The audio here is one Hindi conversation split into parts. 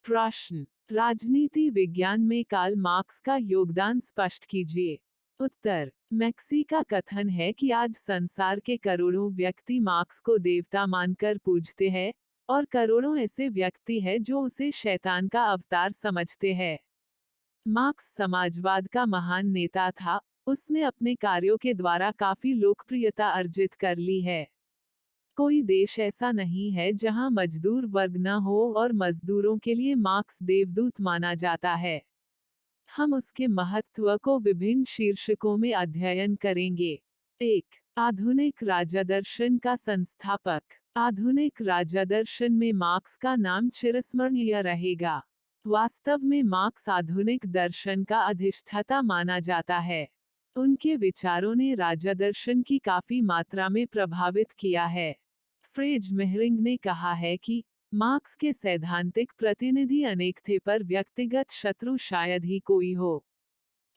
प्रश्न, राजनीति विज्ञान में कार्ल मार्क्स का योगदान स्पष्ट कीजिए। उत्तर, मैक्सी का कथन है कि आज संसार के करोड़ों व्यक्ति मार्क्स को देवता मानकर पूजते हैं, और करोड़ों ऐसे व्यक्ति हैं जो उसे शैतान का अवतार समझते हैं। मार्क्स समाजवाद का महान नेता था, उसने अपने कार्यों के द्वारा काफी लोकप्रियता अर्जित कर ली है। कोई देश ऐसा नहीं है जहां मजदूर वर्ग न हो और मजदूरों के लिए मार्क्स देवदूत माना जाता है। हम उसके महत्व को विभिन्न शीर्षकों में अध्ययन करेंगे। 1. आधुनिक राजदर्शन का संस्थापक। आधुनिक राजदर्शन में मार्क्स का नाम चिरस्मरणीय रहेगा। वास्तव में मार्क्स आधुनिक दर्शन का अधिष्ठाता माना जाता है। उनके विचारों ने राजदर्शन की काफी मात्रा में प्रभावित किया है। फ्रेज मेहरिंग ने कहा है कि मार्क्स के सैद्धांतिक प्रतिनिधि अनेक थे पर व्यक्तिगत शत्रु शायद ही कोई हो।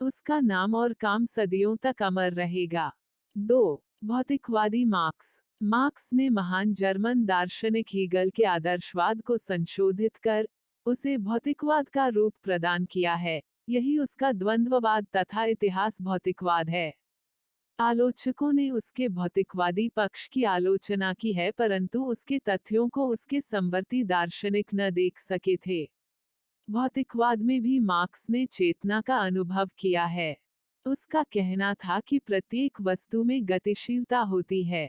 उसका नाम और काम सदियों तक अमर रहेगा। 2. भौतिकवादी मार्क्स। मार्क्स ने महान जर्मन दार्शनिक हीगल के आदर्शवाद को संशोधित कर उसे भौतिकवाद का रूप प्रदान किया है। यही उसका द्वंद्ववाद तथा इतिहास भौतिकवाद है। आलोचकों ने उसके भौतिकवादी पक्ष की आलोचना की है, परंतु उसके तथ्यों को उसके समवर्ती दार्शनिक न देख सके थे। भौतिकवाद में भी मार्क्स ने चेतना का अनुभव किया है। उसका कहना था कि प्रत्येक वस्तु में गतिशीलता होती है।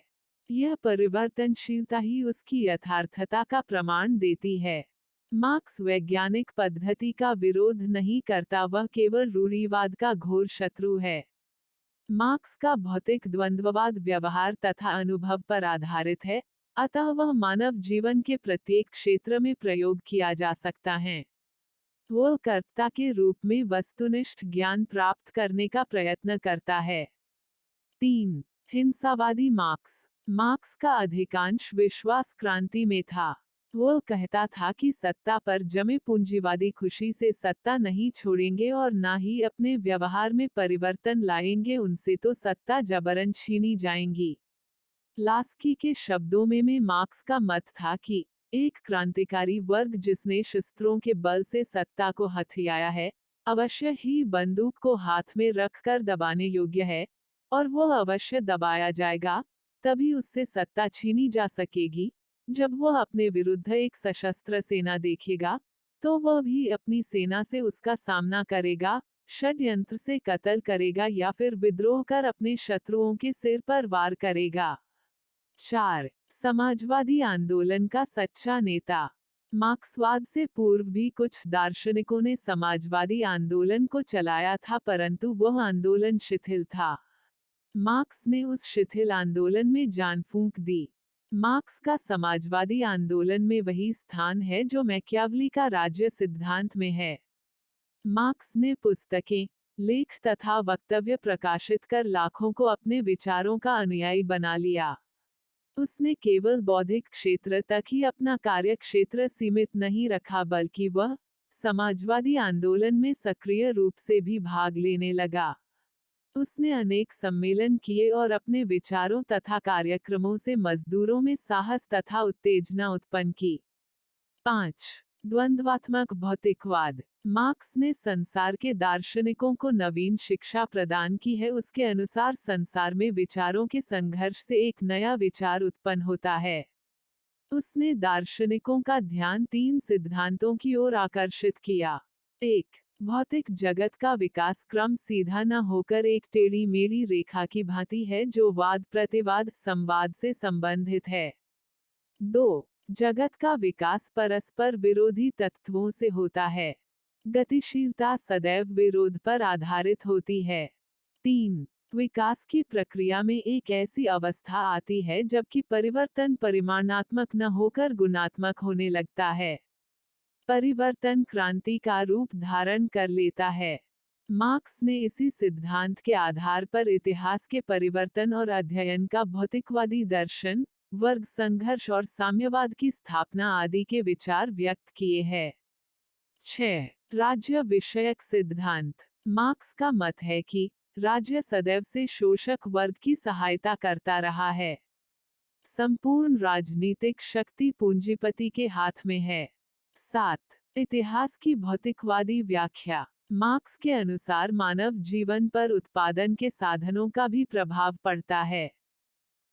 यह परिवर्तनशीलता ही उसकी यथार्थता का प्रमाण देती है। मार्क्स वैज्ञानिक पद्धति का विरोध नहीं करता, वह केवल रूढ़िवाद का घोर शत्रु है। मार्क्स का भौतिक द्वंद्ववाद व्यवहार तथा अनुभव पर आधारित है, अतः वह मानव जीवन के प्रत्येक क्षेत्र में प्रयोग किया जा सकता है। वह कर्ता के रूप में वस्तुनिष्ठ ज्ञान प्राप्त करने का प्रयत्न करता है। 3. हिंसावादी मार्क्स। मार्क्स का अधिकांश विश्वास क्रांति में था। वह कहता था कि सत्ता पर जमे पूंजीवादी खुशी से सत्ता नहीं छोड़ेंगे और ना ही अपने व्यवहार में परिवर्तन लाएंगे, उनसे तो सत्ता जबरन छीनी जाएंगी। लास्की के शब्दों में मार्क्स का मत था कि एक क्रांतिकारी वर्ग जिसने शस्त्रों के बल से सत्ता को हथियाया है, अवश्य ही बंदूक को हाथ में रखकर दबाने योग्य है, और वह अवश्य दबाया जाएगा, तभी उससे सत्ता छीनी जा सकेगी। जब वह अपने विरुद्ध एक सशस्त्र सेना देखेगा, तो वह भी अपनी सेना से उसका सामना करेगा, षड्यंत्र से कत्ल करेगा या फिर विद्रोह कर अपने शत्रुओं के सिर पर वार करेगा। 4. समाजवादी आंदोलन का सच्चा नेता। मार्क्सवाद से पूर्व भी कुछ दार्शनिकों ने समाजवादी आंदोलन को चलाया था, परंतु वह आंदोलन शिथिल था। मार्क्स ने उस शिथिल आंदोलन में जान फूंक दी। मार्क्स का समाजवादी आंदोलन में वही स्थान है जो मैकियावली का राज्य सिद्धांत में है। मार्क्स ने पुस्तकें, लेख तथा वक्तव्य प्रकाशित कर लाखों को अपने विचारों का अनुयायी बना लिया। उसने केवल बौद्धिक क्षेत्र तक ही अपना कार्य क्षेत्र सीमित नहीं रखा, बल्कि वह समाजवादी आंदोलन में सक्रिय रूप से भी भाग लेने लगा। उसने अनेक सम्मेलन किए और अपने विचारों तथा कार्यक्रमों से मजदूरों में साहस तथा उत्तेजना उत्पन्न की। 5. द्वंद्वात्मक भौतिकवाद। मार्क्स ने संसार के दार्शनिकों को नवीन शिक्षा प्रदान की है। उसके अनुसार संसार में विचारों के संघर्ष से एक नया विचार उत्पन्न होता है। उसने दार्शनिकों का ध्यान 3 सिद्धांतों की ओर आकर्षित किया। 1. भौतिक जगत का विकास क्रम सीधा न होकर एक टेढ़ी मेढ़ी रेखा की भांति है जो वाद प्रतिवाद संवाद से संबंधित है। 2. जगत का विकास परस्पर विरोधी तत्वों से होता है। गतिशीलता सदैव विरोध पर आधारित होती है। 3. विकास की प्रक्रिया में एक ऐसी अवस्था आती है जबकि परिवर्तन परिमाणात्मक न होकर गुणात्मक होने लगता है। परिवर्तन क्रांति का रूप धारण कर लेता है। मार्क्स ने इसी सिद्धांत के आधार पर इतिहास के परिवर्तन और अध्ययन का भौतिकवादी दर्शन, वर्ग संघर्ष और साम्यवाद की स्थापना आदि के विचार व्यक्त किए हैं। 6. राज्य विषयक सिद्धांत। मार्क्स का मत है कि राज्य सदैव से शोषक वर्ग की सहायता करता रहा है। संपूर्ण राजनीतिक शक्ति पूंजीपति के हाथ में है। 7. इतिहास की भौतिकवादी व्याख्या। मार्क्स के अनुसार मानव जीवन पर उत्पादन के साधनों का भी प्रभाव पड़ता है।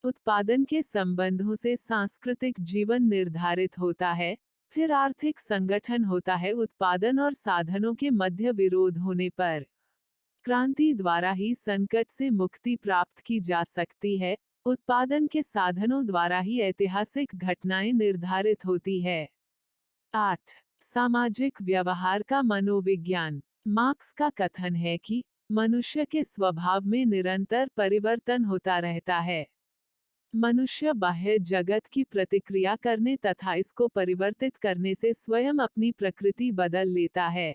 उत्पादन के संबंधों से सांस्कृतिक जीवन निर्धारित होता है, फिर आर्थिक संगठन होता है। उत्पादन और साधनों के मध्य विरोध होने पर क्रांति द्वारा ही संकट से मुक्ति प्राप्त की जा सकती है। उत्पादन के साधनों द्वारा ही ऐतिहासिक घटनाएं निर्धारित होती है। 8. सामाजिक व्यवहार का मनोविज्ञान। मार्क्स का कथन है कि मनुष्य के स्वभाव में निरंतर परिवर्तन होता रहता है। मनुष्य बाह्य जगत की प्रतिक्रिया करने तथा इसको परिवर्तित करने से स्वयं अपनी प्रकृति बदल लेता है।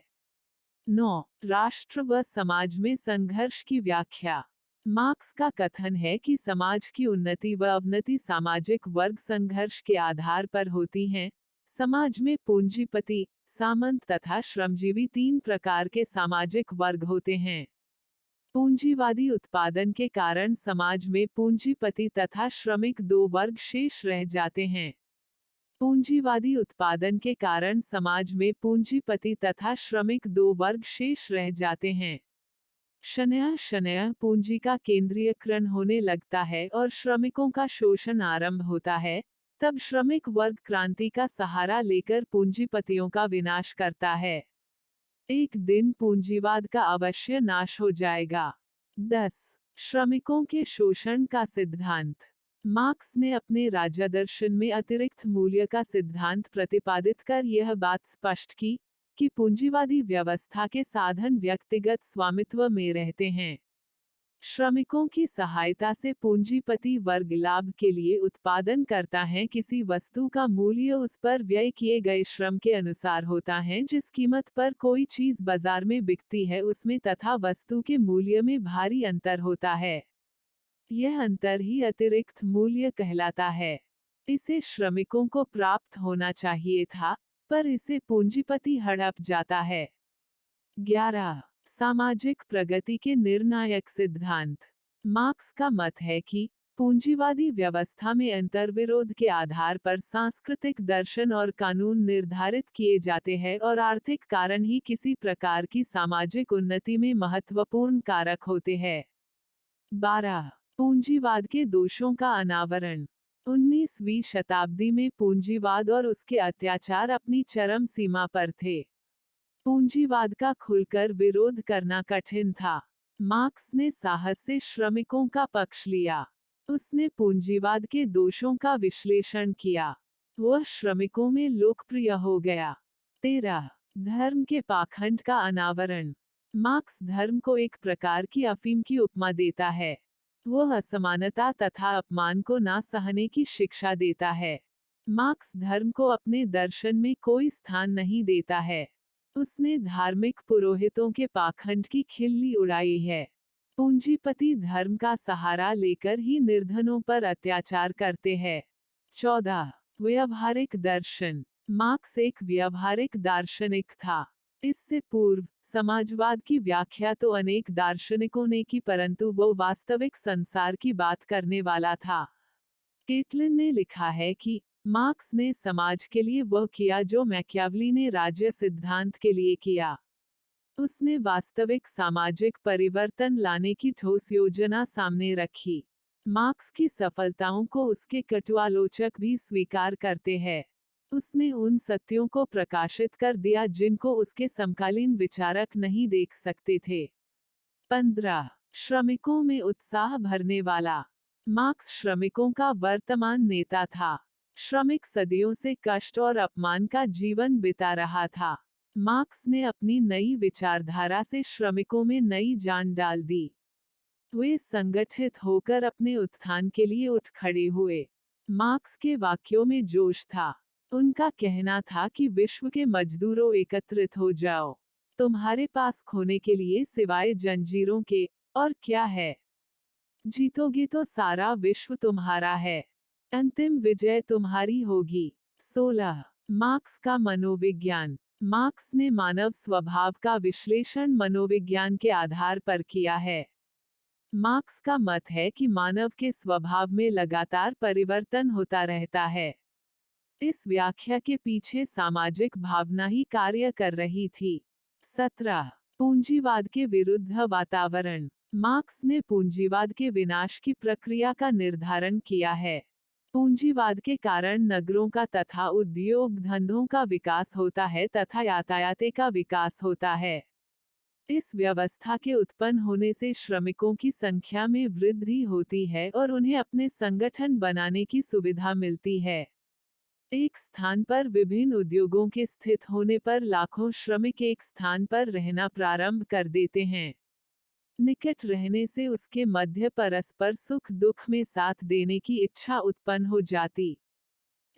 9. राष्ट्र व समाज में संघर्ष की व्याख्या। मार्क्स का कथन है कि समाज की उन्नति व अवनति सामाजिक वर्ग संघर्ष के आधार पर होती हैं। समाज में पूंजीपति, सामंत तथा श्रमजीवी 3 प्रकार के सामाजिक वर्ग होते हैं। पूंजीवादी उत्पादन के कारण समाज में पूंजीपति तथा श्रमिक 2 वर्ग शेष रह जाते हैं। पूंजीवादी उत्पादन के कारण समाज में पूंजीपति तथा श्रमिक 2 वर्ग शेष रह जाते हैं। शनय पूंजी का केंद्रीयकरण होने लगता है और श्रमिकों का शोषण आरंभ होता है। तब श्रमिक वर्ग क्रांति का सहारा लेकर पूंजीपतियों का विनाश करता है। एक दिन पूंजीवाद का अवश्य नाश हो जाएगा। 10. श्रमिकों के शोषण का सिद्धांत। मार्क्स ने अपने राजदर्शन में अतिरिक्त मूल्य का सिद्धांत प्रतिपादित कर यह बात स्पष्ट की कि पूंजीवादी व्यवस्था के साधन व्यक्तिगत स्वामित्व में रहते हैं। श्रमिकों की सहायता से पूंजीपति वर्ग लाभ के लिए उत्पादन करता है। किसी वस्तु का मूल्य उस पर व्यय किए गए श्रम के अनुसार होता है। जिस कीमत पर कोई चीज बाजार में बिकती है उसमें तथा वस्तु के मूल्य में भारी अंतर होता है। यह अंतर ही अतिरिक्त मूल्य कहलाता है। इसे श्रमिकों को प्राप्त होना चाहिए था, पर इसे पूंजीपति हड़प जाता है। 11. सामाजिक प्रगति के निर्णायक सिद्धांत। मार्क्स का मत है कि पूंजीवादी व्यवस्था में अंतर्विरोध के आधार पर सांस्कृतिक दर्शन और कानून निर्धारित किए जाते हैं और आर्थिक कारण ही किसी प्रकार की सामाजिक उन्नति में महत्वपूर्ण कारक होते हैं। 12. पूंजीवाद के दोषों का अनावरण। 19वीं शताब्दी में पूंजीवाद और उसके अत्याचार अपनी चरम सीमा पर थे। पूंजीवाद का खुलकर विरोध करना कठिन था। मार्क्स ने साहस से श्रमिकों का पक्ष लिया। उसने पूंजीवाद के दोषों का विश्लेषण किया। वह श्रमिकों में लोकप्रिय हो गया। 13. धर्म के पाखंड का अनावरण। मार्क्स धर्म को एक प्रकार की अफीम की उपमा देता है। वह असमानता तथा अपमान को ना सहने की शिक्षा देता है। मार्क्स धर्म को अपने दर्शन में कोई स्थान नहीं देता है। उसने धार्मिक पुरोहितों के पाखंड की खिल्ली उड़ाई है। पूंजीपति धर्म का सहारा लेकर ही निर्धनों पर अत्याचार करते हैं। 14. व्यवहारिक दर्शन। मार्क्स एक व्यवहारिक दार्शनिक था। इससे पूर्व समाजवाद की व्याख्या तो अनेक दार्शनिकों ने की, परंतु वो वास्तविक संसार की बात करने वाला था। केटलिन ने लिखा है कि मार्क्स ने समाज के लिए वह किया जो मैकियावली ने राज्य सिद्धांत के लिए किया। उसने वास्तविक सामाजिक परिवर्तन लाने की ठोस योजना सामने रखी। मार्क्स की सफलताओं को उसके कटुआलोचक भी स्वीकार करते हैं। उसने उन सत्यों को प्रकाशित कर दिया जिनको उसके समकालीन विचारक नहीं देख सकते थे। 15. श्रमिकों में उत्साह भरने वाला। मार्क्स श्रमिकों का वर्तमान नेता था। श्रमिक सदियों से कष्ट और अपमान का जीवन बिता रहा था। मार्क्स ने अपनी नई विचारधारा से श्रमिकों में नई जान डाल दी। वे संगठित होकर अपने उत्थान के लिए उठ खड़े हुए। मार्क्स के वाक्यों में जोश था। उनका कहना था कि विश्व के मजदूरों, एकत्रित हो जाओ। तुम्हारे पास खोने के लिए सिवाय जंजीरों के और क्या है? जीतोगे तो सारा विश्व तुम्हारा है। अंतिम विजय तुम्हारी होगी। 16. मार्क्स का मनोविज्ञान। मार्क्स ने मानव स्वभाव का विश्लेषण मनोविज्ञान के आधार पर किया है। मार्क्स का मत है कि मानव के स्वभाव में लगातार परिवर्तन होता रहता है। इस व्याख्या के पीछे सामाजिक भावना ही कार्य कर रही थी। 17. पूंजीवाद के विरुद्ध वातावरण। मार्क्स ने पूंजीवाद के विनाश की प्रक्रिया का निर्धारण किया है। पूंजीवाद के कारण नगरों का तथा उद्योग धंधों का विकास होता है तथा यातायात का विकास होता है। इस व्यवस्था के उत्पन्न होने से श्रमिकों की संख्या में वृद्धि होती है और उन्हें अपने संगठन बनाने की सुविधा मिलती है। एक स्थान पर विभिन्न उद्योगों के स्थित होने पर लाखों श्रमिक एक स्थान पर रहना प्रारंभ कर देते हैं। निकट रहने से उसके मध्य परस्पर सुख दुख में साथ देने की इच्छा उत्पन्न हो जाती।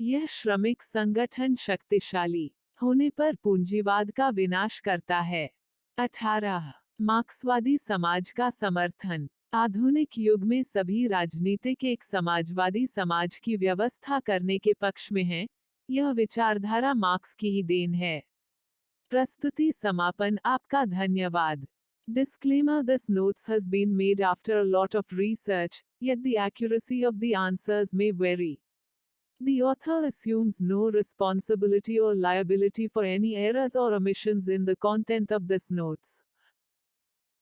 यह श्रमिक संगठन शक्तिशाली होने पर पूंजीवाद का विनाश करता है। 18. मार्क्सवादी समाज का समर्थन। आधुनिक युग में सभी राजनीतिक एक समाजवादी समाज की व्यवस्था करने के पक्ष में हैं। यह विचारधारा मार्क्स की ही देन है। प्रस्तुति समापन। आपका धन्यवाद। Disclaimer: This notes has been made after a lot of research, yet the accuracy of the answers may vary. The author assumes no responsibility or liability for any errors or omissions in the content of this notes.